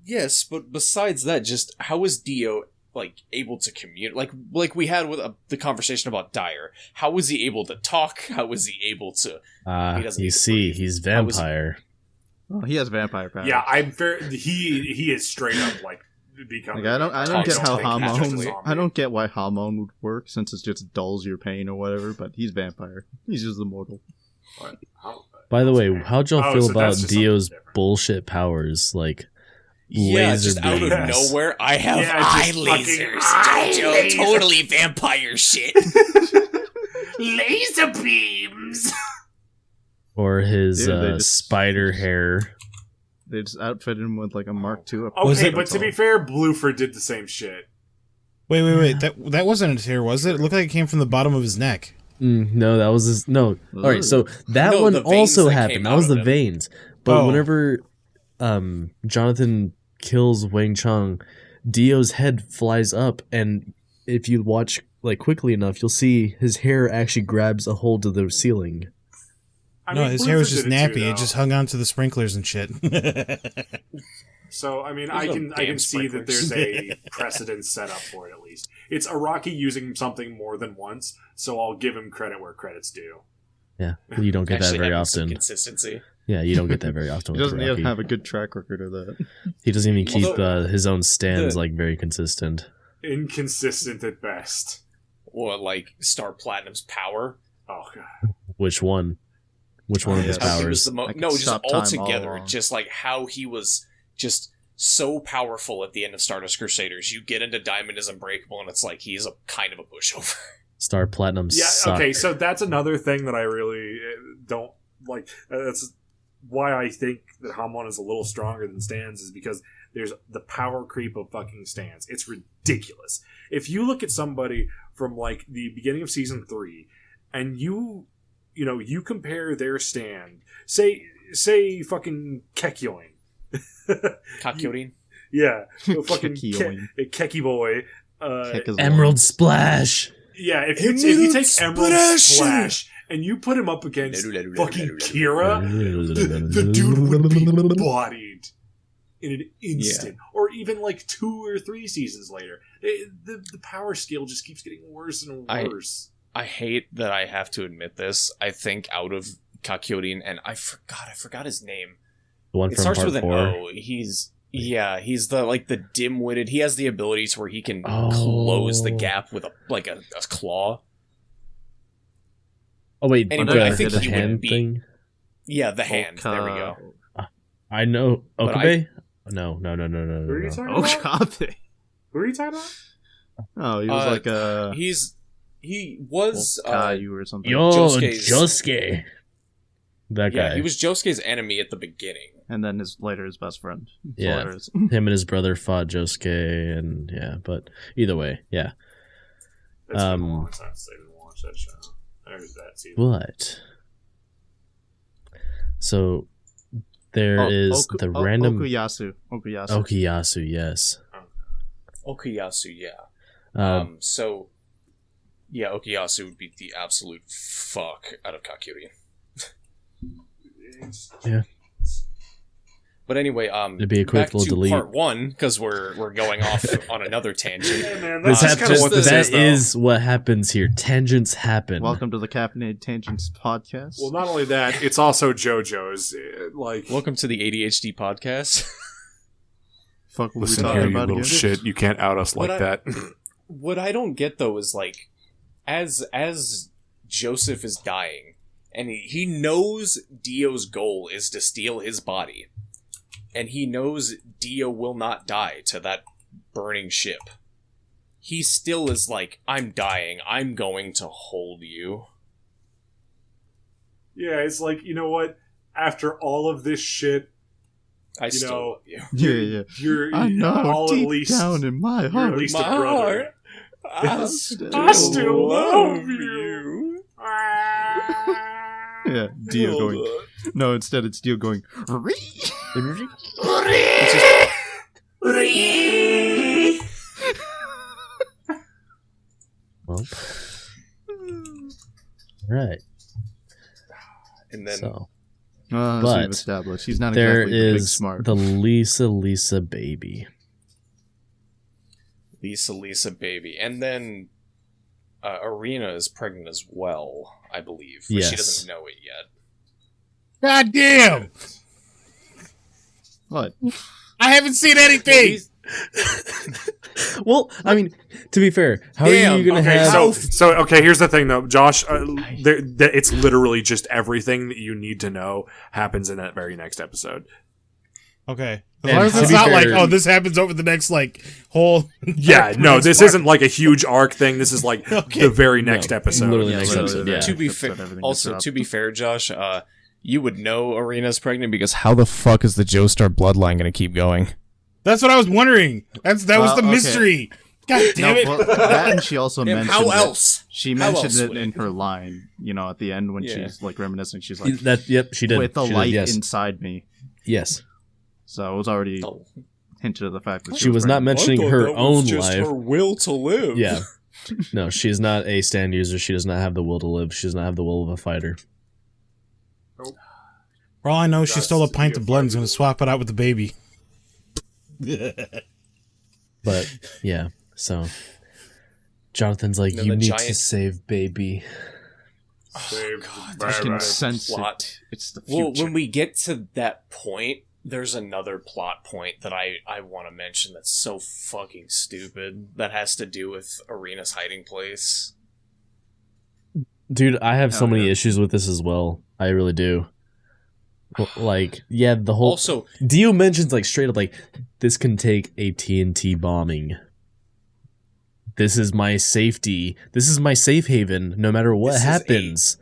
yes, but besides that, just how is Dio like able to communicate? Like we had with the conversation about Dyer. How was he able to talk? How was he able to? he doesn't You need to see, breathe. he's How was he- vampire. Oh, he has vampire powers. Yeah, I'm fair. He is straight up like becoming. Like, I don't Talk get how something naturally. Hamon. I don't get why Hamon would work since it just dulls your pain or whatever. But he's vampire. He's just immortal. By the way, how'd y'all Oh, feel so about that's just Dio's something different. bullshit powers? Like Yeah, laser just out of beams. nowhere, I have Yeah, eye just fucking lasers. eye JoJo, laser. totally vampire shit. Laser beams. Or his Dude, they just- spider hair. They just outfitted him with like a Mark II. Okay, it- but to be fair, Bloofer did the same shit. Wait. That wasn't a tear, was it? It looked like it came from the bottom of his neck. No, that was his. No. All right, so that No, one the veins also that happened. came That out was of the them. veins. But Oh. whenever Jonathan kills Wang Chung, Dio's head flies up, and if you watch like quickly enough, you'll see his hair actually grabs a hold of the ceiling. No, his hair was just Luther did nappy. too, It just hung on to the sprinklers and shit. So, I mean, There's I no can damn see that there's sprinklers. a precedent set up for it, at least. It's Araki using something more than once, so I'll give him credit where credit's due. Yeah, you don't get that Actually very having some often. Consistency. Yeah, you don't get that very often. He with doesn't even Rocky. have a good track record of that. He doesn't even keep Although, his own stands the- like very consistent. Inconsistent at best. Or like Star Platinum's power. Oh, God. Which one? Which one of his yes. He was powers? the I could no, just stop all time all together. along. Just like how he was just so powerful at the end of Stardust Crusaders. You get into Diamond is Unbreakable, and it's like he's a kind of a pushover. Star Platinum Yeah, sucked. okay, so that's another thing that I really don't like. That's why I think that Hamon is a little stronger than Stans, is because there's the power creep of fucking Stans. It's ridiculous. If you look at somebody from like the beginning of season 3 and you compare their stand, say fucking Kekyoin. Kakyorin. Yeah, fucking Kekyoin. Keki boy. Heck is Emerald Splash. Yeah, if you take Emerald Splash and you put him up against fucking Kira, the dude would be bodied in an instant. Or even like 2 or 3 seasons later. The power scale just keeps getting worse and worse. I hate that I have to admit this. I think out of Kakyorin, and I forgot his name. The one It from starts part with an 4. O. He's the dim-witted. He has the ability to where he can close the gap with a claw. Oh wait, Anyway, the, I think the he would hand be- thing. Yeah, the hand. There we go. I know But Okabe. No. Who are you talking Oh, about? God. Who are you talking about? Oh, he was like a He was Caillou or something. Josuke's- Josuke. That guy. yeah, he was Josuke's enemy at the beginning. And then later his best friend. Yeah. Hilarious. Him and his brother fought Josuke, and yeah. But either way, yeah. It's been a long time since I didn't watch that show. There's that season. What? So there is the random Okuyasu. Okuyasu. Yes. Okuyasu, yeah. So yeah, Okuyasu would beat the absolute fuck out of Kakyorin. Yeah. But anyway, It'd be a quick back little to delete. part 1, because we're going off on another tangent. Hey, man, This that's just kind of what this that is, is what happens here. Tangents happen. Welcome to the Caffeinated Tangents podcast. Well, not only that, it's also JoJo's. Like, Welcome to the ADHD podcast. Fuck, what we listen talking here, you about little again? shit. You can't out us like What that. What I don't get though is like, as Joseph is dying, and he knows Dio's goal is to steal his body, and he knows Dio will not die to that burning ship. He still is like, I'm dying. I'm going to hold you. Yeah, it's like, you know what? After all of this shit, I still know, love you. Yeah. you're I know, all deep at least down in my you're heart. at least My a brother. heart. I still love you. Yeah, Dio going. No, instead it's Dio going. Well, right. And then So As But we've established, he's not there exactly the big is smart. the Lisa baby. Lisa baby. And then Arena is pregnant as well, I believe. But Yes. she doesn't know it yet. God damn! What? I haven't seen anything. Well, I mean, to be fair, how are Damn, you going to Okay, have? so okay. Here's the thing, though, Josh. It's literally just everything that you need to know happens in that very next episode. Okay, as And long as to it's be not like, fair- oh, this happens over the next whole. Yeah, no, next this part. isn't like a huge arc thing. This is like Okay. the very next episode. literally Yeah, next literally episode. the Yeah. next To be episode, fair, everything gets also dropped. to be fair, Josh, you would know Arena's pregnant because how the fuck is the Joestar bloodline going to keep going? That's what I was wondering. That was the okay. mystery. God damn it! Well, that, and she also mentioned how it- else? She How mentioned else it would in it? her line, at the end when she's like reminiscing. She's like, Yep, she did. with the She did, life yes. inside me. Yes. So it was already Oh. hinted at the fact that She was not pregnant. mentioning her own life. Her will to live. Yeah. No, she's not a stand user. She does not have the will to live. She does not have the will of a fighter. For all I know, she That's stole a pint the of blood and is fighter. going to swap it out with the baby. But yeah, so Jonathan's like, No, you the need to giant- save baby. Save I can Barbara. sense plot. it. It's the Well, future. when we get to that point, there's another plot point that I want to mention that's so fucking stupid. That has to do with Arena's hiding place. Dude, I have so Oh, many yeah. issues with this as well. I really do. Like, yeah, the whole Also, Dio mentions like straight up like this can take a TNT bombing. This is my safety. This is my safe haven no matter what This is happens.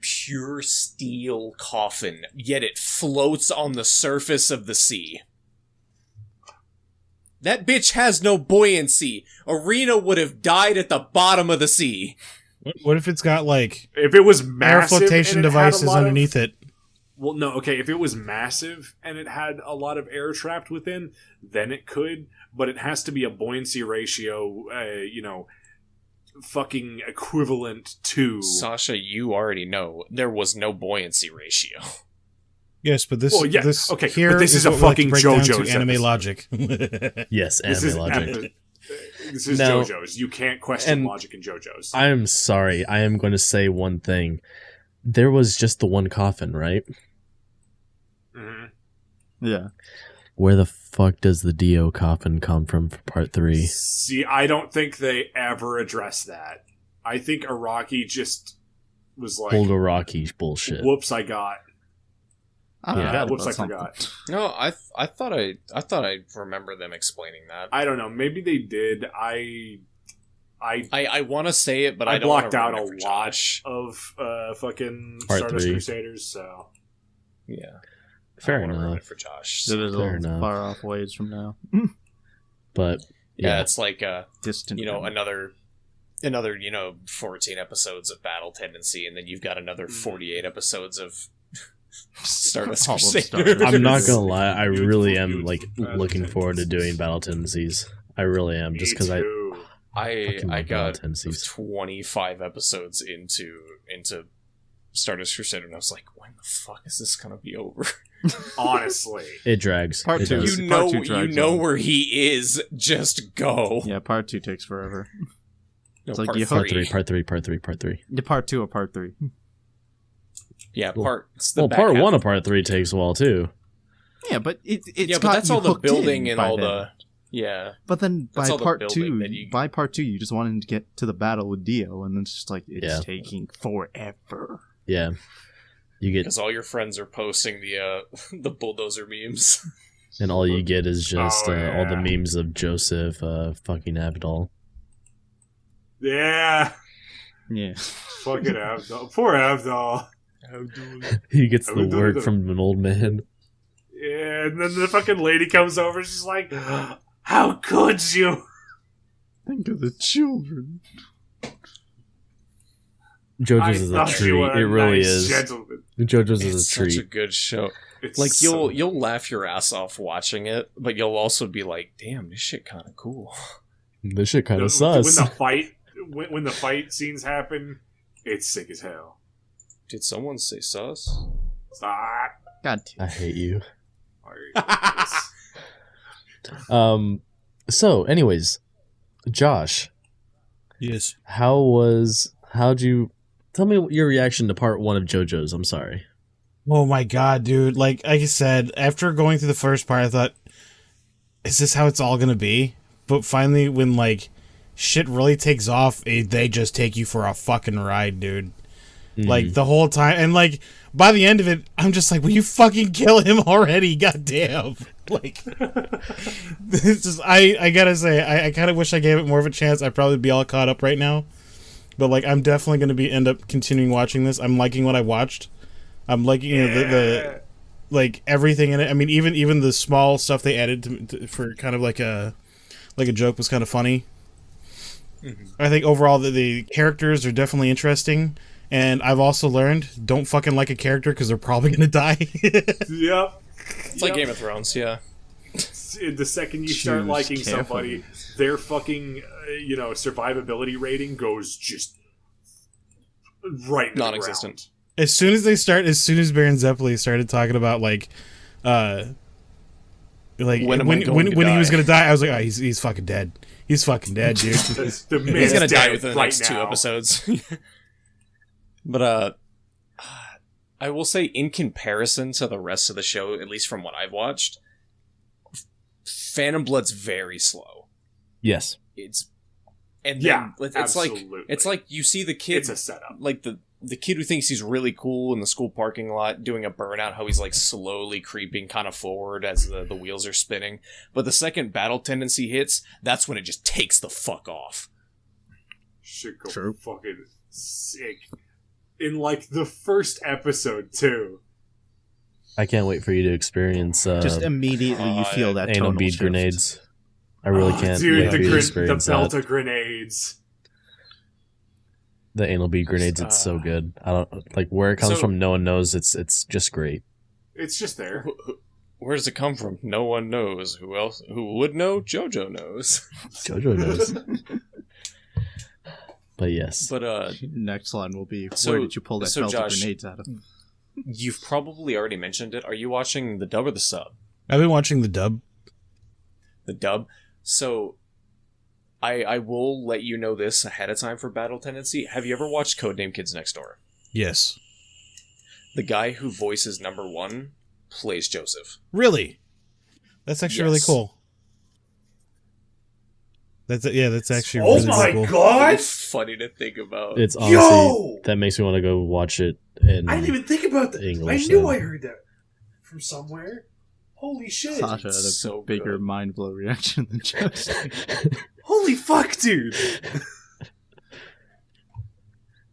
pure steel coffin, yet it floats on the surface of the sea. That bitch has no buoyancy. Arena would have died at the bottom of the sea. What if it's got like If it was air massive flotation and it had a devices lot of- underneath it? Well, no, okay. If it was massive and it had a lot of air trapped within, then it could. But it has to be a buoyancy ratio, fucking equivalent to. Sasha, you already know there was no buoyancy ratio. Yes, but this Well, yeah, this okay, here but this is a what we like to fucking break down to JoJo's anime episode. logic. Yes, This anime is logic. This is Now- JoJo's. You can't question and logic in JoJo's. I am sorry. I am going to say one thing. There was just the one coffin, right? Mhm. Yeah. Where the fuck does the Dio coffin come from for part 3? See, I don't think they ever address that. I think Araki just was like, Old Iraqi bullshit. "Whoops, I got." I Yeah. forgot Whoops, about I something. forgot. No, I thought I remember them explaining that. I don't know. Maybe they did. I I want to say it, but I don't blocked wanna out ruin a it for lot Josh. of fucking Part Stardust 3. Crusaders. So Yeah, Fair I don't wanna ruin enough. it for Josh. It is Fair a enough. far off ways from now. But Yeah, yeah, it's like Distant. another 14 episodes of Battle Tendency, and then you've got another 48 episodes of Stardust All of Crusaders. Stardust. I'm not gonna lie. I Beautiful, really am beautiful like battle looking forward to tendencies. doing battle tendencies. I really am, just because I too. I fucking love got battle tendencies. 25 episodes into Stardust Crusader, and I was like, when the fuck is this gonna be over? honestly. It drags. Part It 2. does. You Part know, two drags you know on. where he is. Just go. Yeah, part 2 takes forever. No, it's like part you Part three. 3, part 3, part 3, part 3. The part 2 or part 3. Yeah, Well- it's the Well, back part half 1 of part 3 takes a while too. Yeah, but it's yeah, but got that's you all the hooked building in and by all then. the yeah. But then That's by all the part building 2, that you- by part 2, you just wanted to get to the battle with Dio, and then it's just like it's Yeah. taking forever. Yeah, you get, Because all your friends are posting the the bulldozer memes. and all you get is just Oh, all the yeah. memes of Joseph fucking Abdul. Yeah. Yeah. Fucking Avdol. Poor Avdol. He gets I the would do work it. from an old man. Yeah, and then the fucking lady comes over. She's like, "How could you?" Think of the children. JoJo's is a thought treat. you were a It really nice is. Gentleman. JoJo's It's is a such a treat. good show. It's Like so- you'll laugh your ass off watching it, but you'll also be like, "Damn, this shit kind of cool." This shit kind when of sus. the fight when the fight scenes happen, it's sick as hell. Did someone say sus? Stop. God I hate you. It's- So, anyways, Josh, Yes. how'd you tell me your reaction to part 1 of JoJo's? I'm sorry. Oh my god, dude! Like I said, after going through the first part, I thought, "Is this how it's all gonna be?" But finally, when like shit really takes off, they just take you for a fucking ride, dude. Like the whole time, and like by the end of it, I'm just like, "Will you fucking kill him already? Goddamn!" Like, it's just I gotta say, I kind of wish I gave it more of a chance. I'd probably be all caught up right now, but like I'm definitely gonna end up continuing watching this. I'm liking what I watched. I'm liking the like everything in it. I mean, even the small stuff they added for kind of like like a joke was kind of funny. I think overall the characters are definitely interesting, and I've also learned don't fucking like a character because they're probably gonna die. Yep. It's like Game of Thrones, yeah. The second you start Choose liking carefully. somebody, their fucking survivability rating goes just right into Non-existent. As soon as Baron Zeppeli started talking about when When am I when going to he was die? gonna die, I was like, oh, he's fucking dead. He's fucking dead, dude. The man's He's gonna die dead within the right next 2 now. episodes. But I will say, in comparison to the rest of the show, at least from what I've watched, Phantom Blood's very slow. Yes. It's and Yeah, then it's absolutely. like you see the kid, It's a setup. like the kid who thinks he's really cool in the school parking lot doing a burnout, how he's like slowly creeping kind of forward as the wheels are spinning. But the second battle tendency hits, that's when it just takes the fuck off. Should go True. fucking sick. In like the first episode too. I can't wait for you to experience Just immediately you feel that anal tonal bead shift. grenades. I really Oh, can't dude, wait for you to the experience belt that. of grenades. The anal bead grenades, it's so good. I don't like where it comes So- from. No one knows. It's just great. It's just there. Where does it come from? No one knows. Who else? Who would know? JoJo knows. JoJo knows. But yes, But Next line will be, So- where did you pull that so belt Josh- of grenades out of? you've probably already mentioned it. Are you watching the dub or the sub? I've been watching the dub. The dub. So I will let you know this ahead of time for battle tendency. Have you ever watched Codename Kids Next Door? Yes. The guy who voices number 1 plays Joseph. Really? That's actually really Yes. cool. That's actually Oh really, my really cool. god! It's funny to think about. it's honestly Yo! that makes me want to go watch it. In I didn't even think about that. English, I knew then. I heard that from somewhere. Holy shit! Sasha had a so bigger good. mind blow reaction than Joestar. Holy fuck, dude!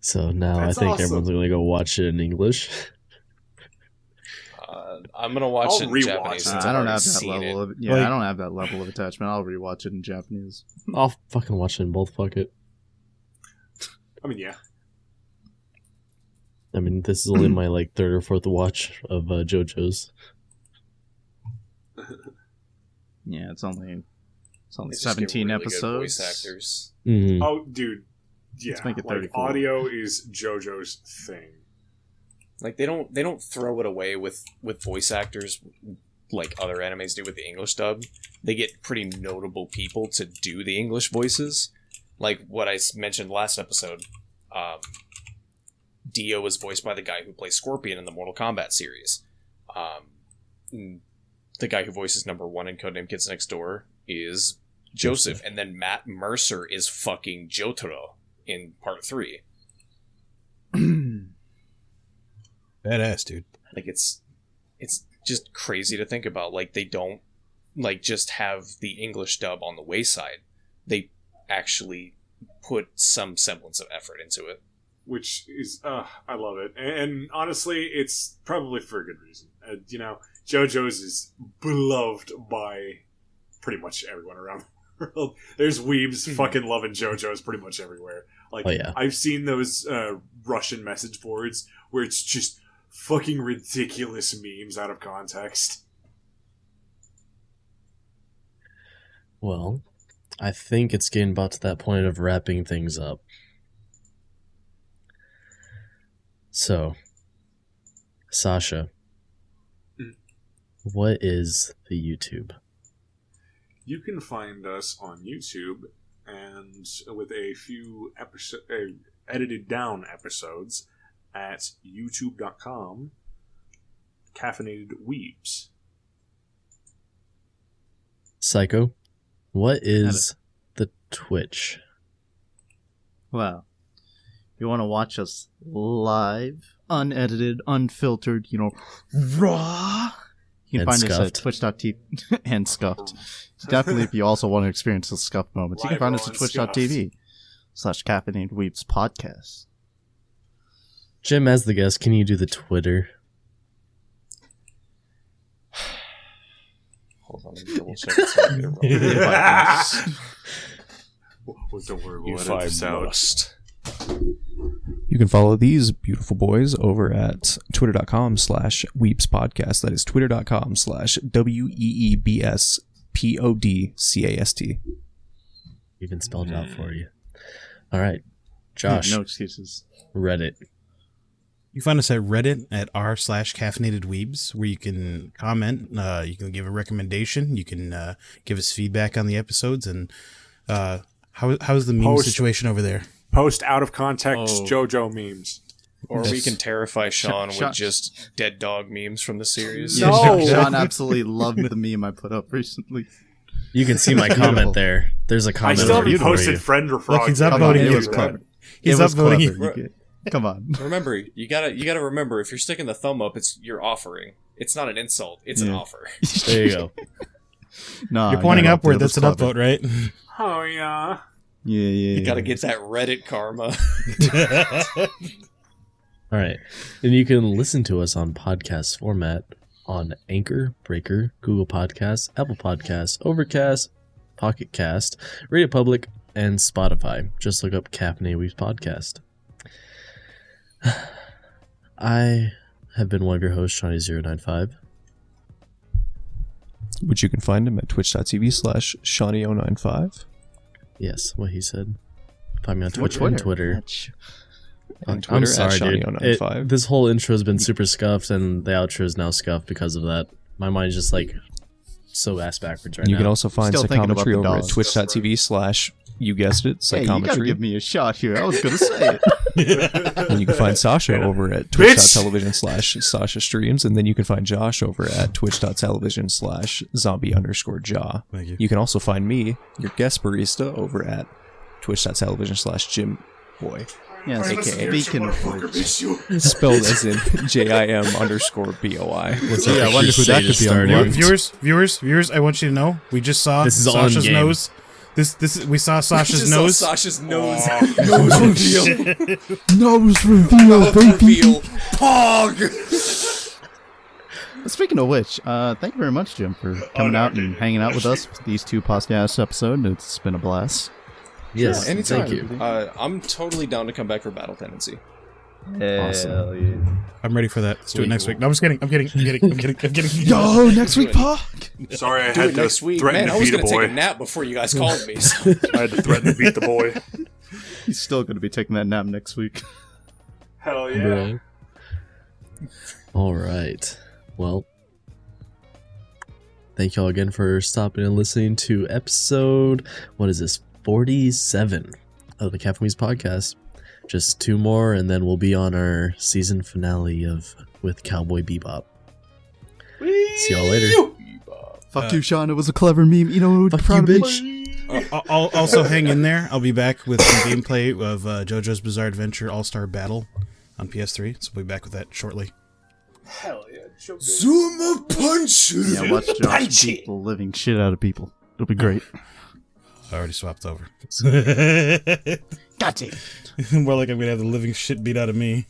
So now That's I think awesome. everyone's gonna go watch it in English. I'm gonna watch I'll it in rewatch Japanese. it. Since I I've don't already have that seen level it. of I Like- don't have that level of attachment. I'll rewatch it in Japanese. I'll fucking watch it in both. Fuck it. I mean, yeah. I mean, this is only my like third or fourth watch of JoJo's. Yeah, it's only They just get 17 really good episodes. Voice actors. Mm-hmm. Oh, dude. Yeah. Let's make it like 34. audio is JoJo's thing. Like they don't throw it away with voice actors like other animes do with the English dub. They get pretty notable people to do the English voices. Like what I mentioned last episode, Dio is voiced by the guy who plays Scorpion in the Mortal Kombat series. The guy who voices number 1 in Codename Kids Next Door is Joseph, and then Matt Mercer is fucking Jotaro in part 3. Badass, dude. Like it's just crazy to think about. Like they don't like just have the English dub on the wayside. They actually put some semblance of effort into it. Which is, I love it. And honestly, it's probably for a good reason. JoJo's is beloved by pretty much everyone around the world. There's weebs fucking loving JoJo's pretty much everywhere. Like, Oh, yeah. I've seen those Russian message boards where it's just fucking ridiculous memes out of context. Well, I think it's getting about to that point of wrapping things up. So, Sasha, what is the YouTube? You can find us on YouTube, and with a few edited down episodes at youtube.com Caffeinated Weebs. Psycho, what is the Twitch? Well, you want to watch us live, unedited, unfiltered, raw? You can And find us at scuffed. twitch.tv and scuffed. Definitely, if you also want to experience the scuffed moments, you can Live find raw us at and scuffed. twitch.tv/Caffeinated Weebs Podcast. Jim, as the guest, can you do the Twitter? Hold on, let me double check this out here. Well, don't worry, we'll If edit I this out. must. You can follow these beautiful boys over at twitter.com/Weebs Podcast. That is twitter.com/WEEBSPODCAST. Even spelled it out for you. All right, Josh. No excuses. Reddit. You find us at Reddit at r/Caffeinated Weebs, where you can comment, you can give a recommendation, you can give us feedback on the episodes, and how's the meme situation over there? Post out of context Oh. JoJo memes. Or we can terrify Sean Sean- with just dead dog memes from the series. Yeah, No. Sean absolutely loved the meme I put up recently. You can see my comment there. There's a I comment still haven't for posted you. friend or frog. Look, he's yet. upvoting it you. was clever. He's It was upvoting clever. you. Come on. Remember, you gotta remember, if you're sticking the thumb up, you're offering. It's not an insult. It's an Yeah. offer. There you go. Nah, You're pointing no, upward. it That's was an clever. upvote, right? Oh yeah. Yeah. You gotta get that Reddit karma. All right. And you can listen to us on podcast format on Anchor, Breaker, Google Podcasts, Apple Podcasts, Overcast, Pocket Cast, Radio Public, and Spotify. Just look up Caffeinated Weebs Podcast. I have been one of your hosts, Shawnee095. Which you can find him at twitch.tv/Shawnee095. Yes, what he said. Find me on Twitch Twitter. and Twitter. On I'm Twitter sorry, at dude. Shawnee095. This whole intro has been super scuffed, and the outro is now scuffed because of that. My mind's just like so ass backwards right You now. can also find Still thinking about Psychometry the over at dogs. twitch.tv/ you guessed it, Hey, you gotta Psychometry. give me a shot here. I was gonna say it. And you can find Sasha over at twitch.tv/Sasha Streams, and then you can find Josh over at twitch.tv/zombie_jaw. Thank you. You can also find me, your guest barista, over at twitch.tv/JimBoy. Yeah, speaking of which, Spelled as in JIM_BOI. What's Yeah, I up, wonder who that could be on starting? Viewers, I want you to know we just saw This is on Sasha's game. nose. We saw Sasha's Just nose. saw Sasha's nose. Nose reveal. nose reveal, Nose reveal. Pog. Speaking of which, thank you very much, Jim, for coming out and hanging out with us with these two podcast episodes. It's been a blast. Yes, Anytime. thank you. I'm totally down to come back for Battle Tendency. Hell yeah. I'm ready for that. Let's do it next Cool. week. No, I'm just kidding. I'm kidding. Yo, next week, Pa. Sorry, I Do had it to next week. threaten Man, I to was beat a gonna take boy. a nap before you guys called me. So. I had to threaten to beat the boy. He's still gonna be taking that nap next week. Hell yeah. Bro. All right. Well, thank y'all again for stopping and listening to episode, what is this, 47 of the Caffeinated Weebs Podcast. Just 2 more, and then we'll be on our season finale with Cowboy Bebop. See y'all later. Fuck you, Sean. It was a clever meme. You know, Fuck proud you, of me. bitch. I'll also hang in there. I'll be back with some gameplay of JoJo's Bizarre Adventure All-Star Battle on PS3. So we'll be back with that shortly. Hell yeah. Zuma punch. Yeah, watch Josh beat the living shit out of people. It'll be great. I already swapped over. God damn. More like I'm gonna have the living shit beat out of me.